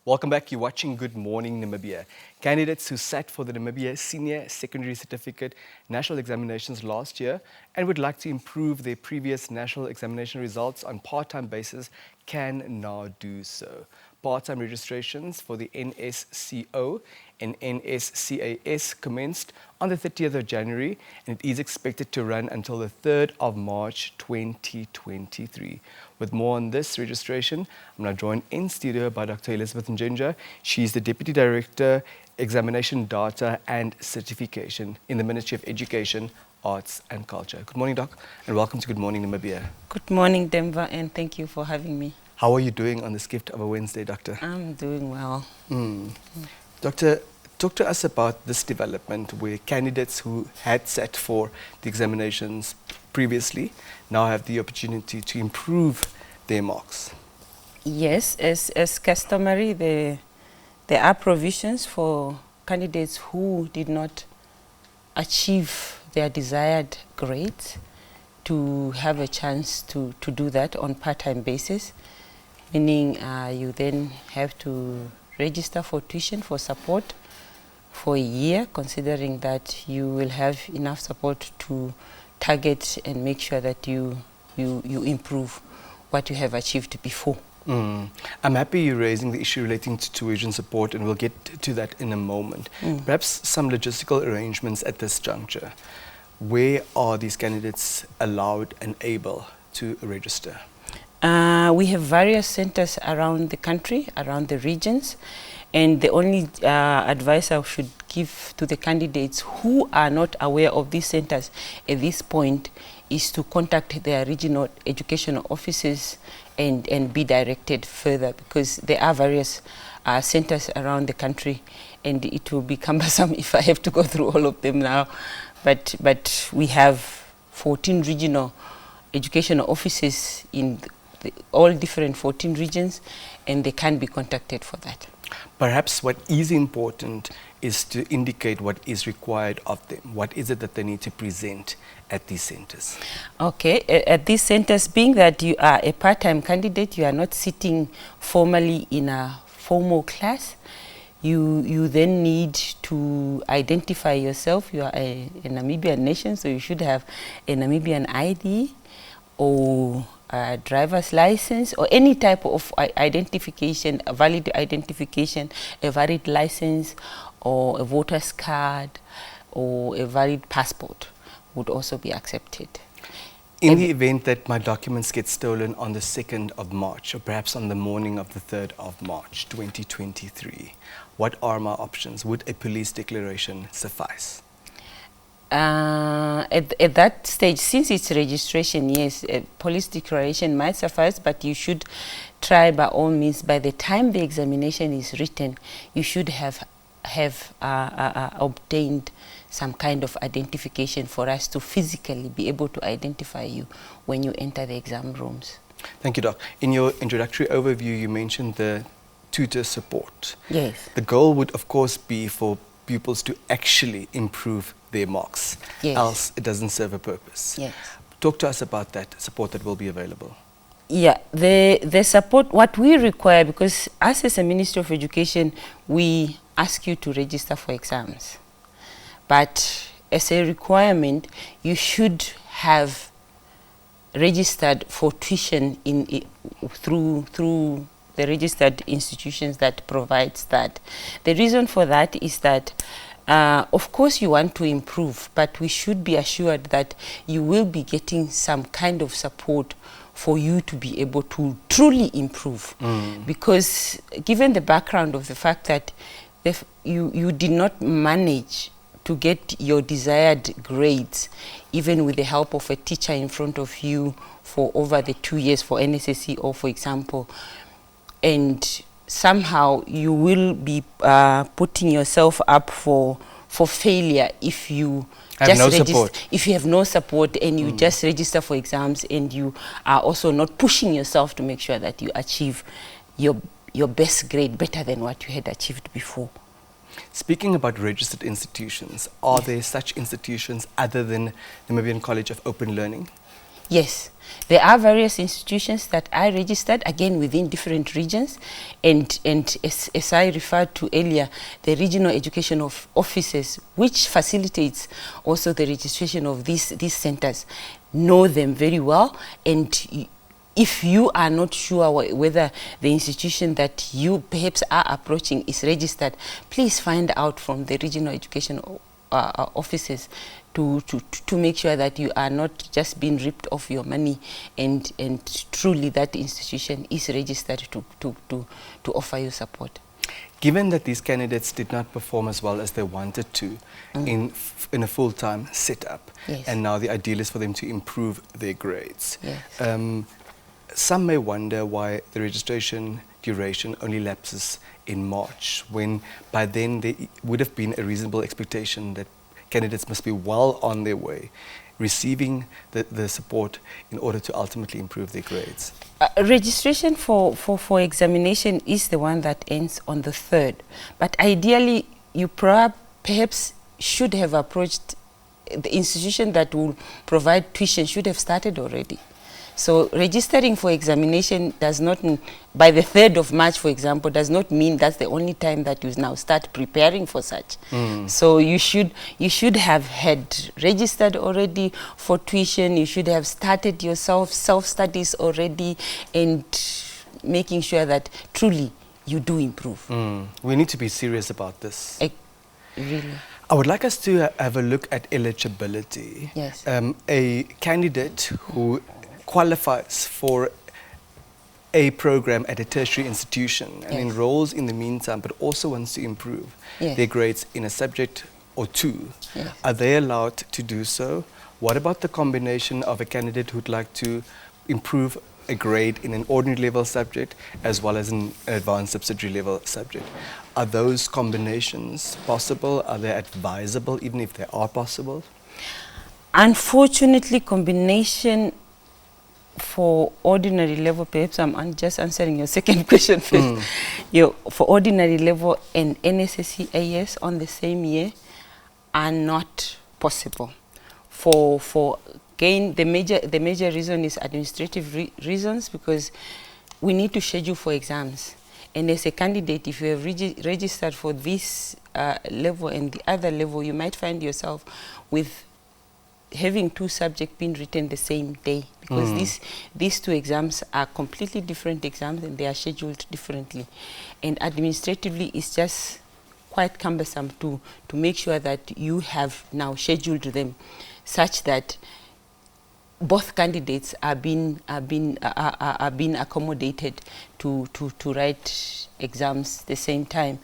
Welcome back. You're watching Good Morning Namibia. Candidates who sat for the Namibia Senior Secondary Certificate national examinations last year and would like to improve their previous national examination results on part-time basis can now do so. Part-time registrations for the NSSCO and NSSCAS commenced on the 30th of January and it is expected to run until the 3rd of March 2023. With more on this registration, I'm now joined in studio by Dr. Elizabeth Ndjendja. She's the Deputy Director, Examination Data and Certification in the Ministry of Education, Arts and Culture. Good morning, Doc, and welcome to Good Morning Namibia. Good morning, Ndjendja, and thank you for having me. How are you doing on this gift of a Wednesday, Doctor? I'm doing well. Doctor, talk to us about this development where candidates who had sat for the examinations previously now have the opportunity to improve their marks. Yes, as customary, there are provisions for candidates who did not achieve their desired grades to have a chance to do that on part-time basis, meaning you then have to register for tuition for support for a year, considering that you will have enough support to target and make sure that you improve what you have achieved before. I'm happy you're raising the issue relating to tuition support, and we'll get to that in a moment. Perhaps some logistical arrangements at this juncture. Where are these candidates allowed and able to register? We have various centers around the country, around the regions, and the only advice I should give to the candidates who are not aware of these centers at this point is to contact their regional educational offices and be directed further, because there are various centers around the country and it will be cumbersome if I have to go through all of them now. But we have 14 regional educational offices in all different 14 regions, and they can be contacted for that. Perhaps what is important is to indicate what is required of them. What is it that they need to present at these centers? Okay, at these centers, being that you are a part-time candidate, you are not sitting formally in a formal class, you then need to identify yourself. You are a Namibian nation, so you should have a Namibian ID or a driver's license or any type of identification, a valid identification, a valid license or a voter's card or a valid passport would also be accepted. In the event that my documents get stolen on the 2nd of March or perhaps on the morning of the 3rd of March 2023, what are my options? Would a police declaration suffice? At that stage, since it's registration, yes, a police declaration might suffice, but you should try by all means, by the time the examination is written, you should have obtained some kind of identification for us to physically be able to identify you when you enter the exam rooms. Thank you, Doc. In your introductory overview, you mentioned the tutor support. Yes. The goal would, of course, be for pupils to actually improve their marks. Yes. Else it doesn't serve a purpose. Yes. Talk to us about that support that will be available. Yeah, the support, what we require, because us as a Ministry of Education, we ask you to register for exams. But as a requirement, you should have registered for tuition through the registered institutions that provides that. The reason for that is that of course you want to improve, but we should be assured that you will be getting some kind of support for you to be able to truly improve. Because given the background of the fact that you did not manage to get your desired grades, even with the help of a teacher in front of you for over the 2 years for NSSCO, for example, and somehow you will be putting yourself up for failure if you if you have no support and you just register for exams and you are also not pushing yourself to make sure that you achieve your best grade better than what you had achieved before. Speaking about registered institutions, are there such institutions other than Namibian College of Open Learning? Yes, there are various institutions that are registered, again within different regions, and as I referred to earlier, the regional education of officers, which facilitates also the registration of these centers, know them very well. And if you are not sure whether the institution that you perhaps are approaching is registered, please find out from the regional education officers to make sure that you are not just being ripped of your money, and truly that institution is registered to offer you support. Given that these candidates did not perform as well as they wanted to in a full-time setup, Yes. and now the ideal is for them to improve their grades, Yes. some may wonder why the registration duration only lapses in March, when by then there would have been a reasonable expectation that candidates must be well on their way, receiving the support in order to ultimately improve their grades. Registration for examination is the one that ends on the 3rd. But ideally, you perhaps should have approached the institution that will provide tuition, should have started already. So registering for examination does not, by the 3rd of March, for example, does not mean that's the only time that you now start preparing for such. So you should have had registered already for tuition. You should have started your self-studies already, and making sure that truly you do improve. We need to be serious about this. Really. I would like us to have a look at eligibility. Yes. A candidate who qualifies for a program at a tertiary institution and Yes. enrolls in the meantime, but also wants to improve Yes. their grades in a subject or two, Yes. are they allowed to do so? What about the combination of a candidate who'd like to improve a grade in an ordinary level subject as well as an advanced subsidiary level subject? Are those combinations possible? Are they advisable, even if they are possible? Unfortunately, combination for ordinary level, perhaps I'm just answering your second question first. For ordinary level and NSSCAS on the same year are not possible. For again, the major reason is administrative reasons, because we need to schedule for exams. And as a candidate, if you have registered for this level and the other level, you might find yourself with having two subjects being written the same day, because these two exams are completely different exams and they are scheduled differently. And administratively, it's just quite cumbersome to make sure that you have now scheduled them such that both candidates are being accommodated to write exams the same time.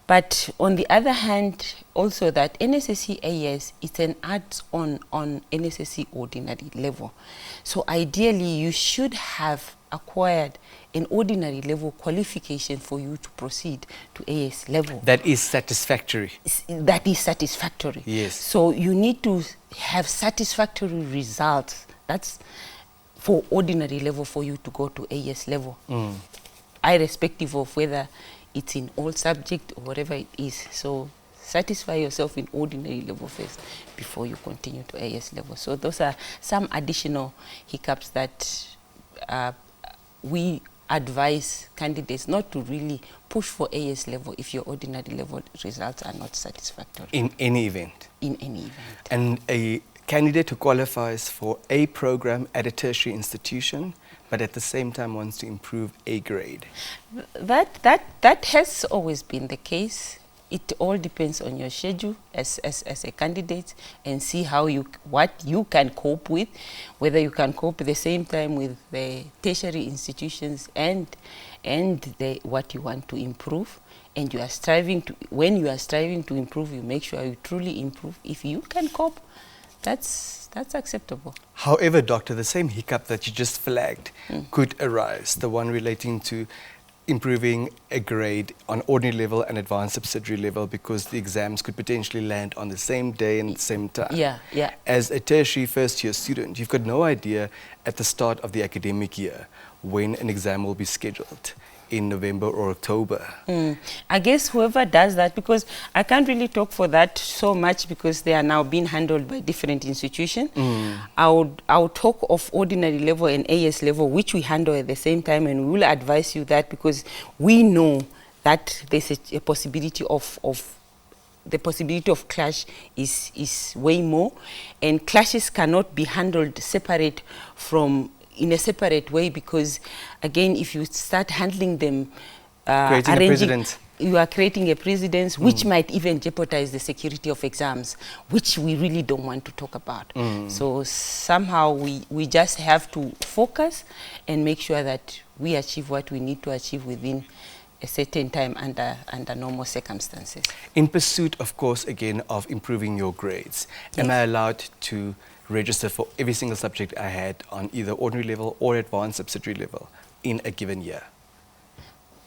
But on the other hand, also that NSSCAS is an add-on on NSSC ordinary level. So ideally, you should have acquired an ordinary level qualification for you to proceed to AS level. That is satisfactory. That is satisfactory. Yes. So you need to have satisfactory results. That's for ordinary level for you to go to AS level, irrespective of whether it's in all subject or whatever it is. So satisfy yourself in ordinary level first before you continue to AS level. So those are some additional hiccups that we advise candidates not to really push for AS level if your ordinary level results are not satisfactory. In any event. In any event. And a candidate who qualifies for a program at a tertiary institution, but at the same time wants to improve a grade. That has always been the case. It all depends on your schedule as a candidate, and see what you can cope with, whether you can cope at the same time with the tertiary institutions and what you want to improve. And you are striving when you are striving to improve, you make sure you truly improve. If you can cope, that's acceptable. However, Doctor, the same hiccup that you just flagged could arise, the one relating to improving a grade on ordinary level and advanced subsidiary level, because the exams could potentially land on the same day and the same time. Yeah. As a tertiary first-year student, you've got no idea at the start of the academic year when an exam will be scheduled in November or October? I guess whoever does that, because I can't really talk for that so much because they are now being handled by different institutions. I would talk of ordinary level and AS level, which we handle at the same time, and we will advise you that because we know that there's a possibility of the possibility of clash is way more, and clashes cannot be handled separate from in a separate way, because again, if you start handling them, Creating a precedent. you are creating a precedence which might even jeopardize the security of exams, which we really don't want to talk about. So somehow we just have to focus and make sure that we achieve what we need to achieve within a certain time under normal circumstances. In pursuit, of course, again, of improving your grades, am I allowed to register for every single subject I had on either ordinary level or advanced subsidiary level in a given year?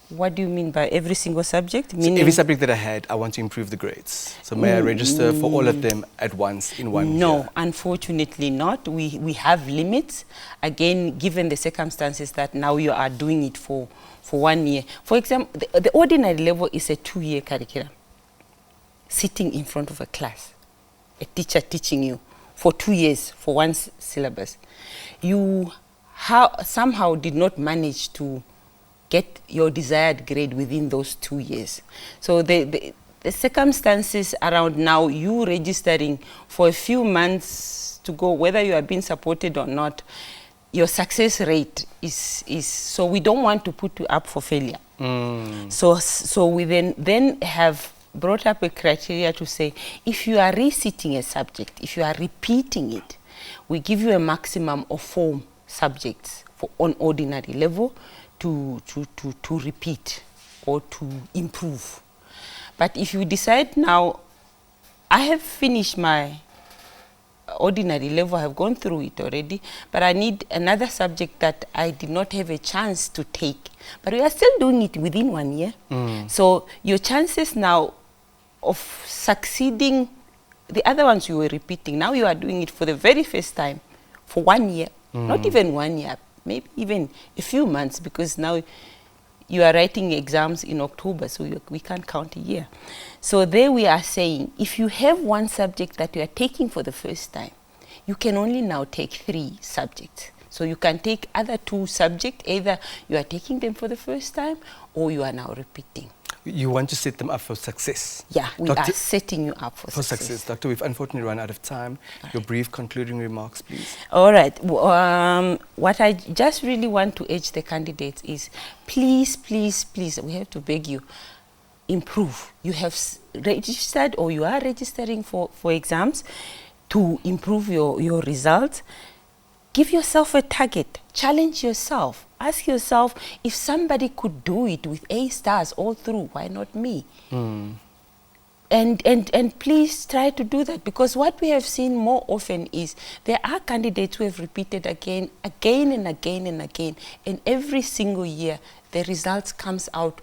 What do you mean by every single subject? So every subject that I had, I want to improve the grades. So may I register for all of them at once in one year? No, unfortunately not. We have limits, again, given the circumstances that now you are doing it for 1 year. For example, the ordinary level is a 2-year curriculum. Sitting in front of a class, a teacher teaching you for 2 years for one syllabus. You somehow did not manage to get your desired grade within those 2 years. So the circumstances around now, you registering for a few months to go, whether you are being supported or not, your success rate is so we don't want to put you up for failure. So we then have brought up a criteria to say, if you are resitting a subject, if you are repeating it, we give you a maximum of 4 subjects on ordinary level to repeat or to improve. But if you decide now, I have finished my ordinary level, I have gone through it already, but I need another subject that I did not have a chance to take, but we are still doing it within 1 year. So your chances now of succeeding, the other ones you were repeating, now you are doing it for the very first time for 1 year, not even 1 year, maybe even a few months, because now you are writing exams in October, so we can't count a year. So there we are saying, if you have one subject that you are taking for the first time, you can only now take 3 subjects. So you can take other 2 subjects, either you are taking them for the first time or you are now repeating. You want to set them up for success. Yeah, we are setting you up for success. Doctor, we've unfortunately run out of time. Your brief concluding remarks, please. All right. What I just really want to urge the candidates is, please, please, please, we have to beg you, improve. You have registered or you are registering for exams to improve your results. Give yourself a target. Challenge yourself. Ask yourself, if somebody could do it with A stars all through, why not me? And please try to do that, because what we have seen more often is there are candidates who have repeated again and again and again, and every single year the results comes out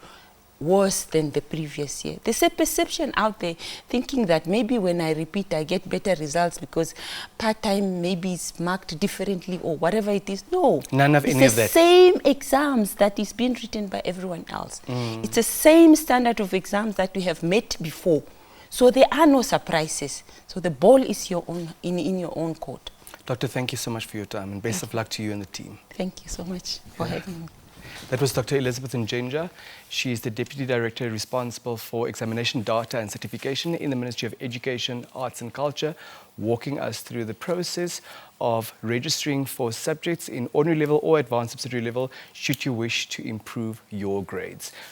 worse than the previous year. There's a perception out there thinking that maybe when I repeat I get better results because part-time maybe is marked differently or whatever it is. No. None of any of that. It's the same exams that is being written by everyone else. It's the same standard of exams that we have met before. So there are no surprises. So the ball is your own, in your own court. Doctor, thank you so much for your time and best of luck to you and the team. Thank you so much for having me. That was Dr. Elizabeth Ndjendja. She is the Deputy Director responsible for examination data and certification in the Ministry of Education, Arts and Culture, walking us through the process of registering for subjects in ordinary level or advanced subsidiary level should you wish to improve your grades.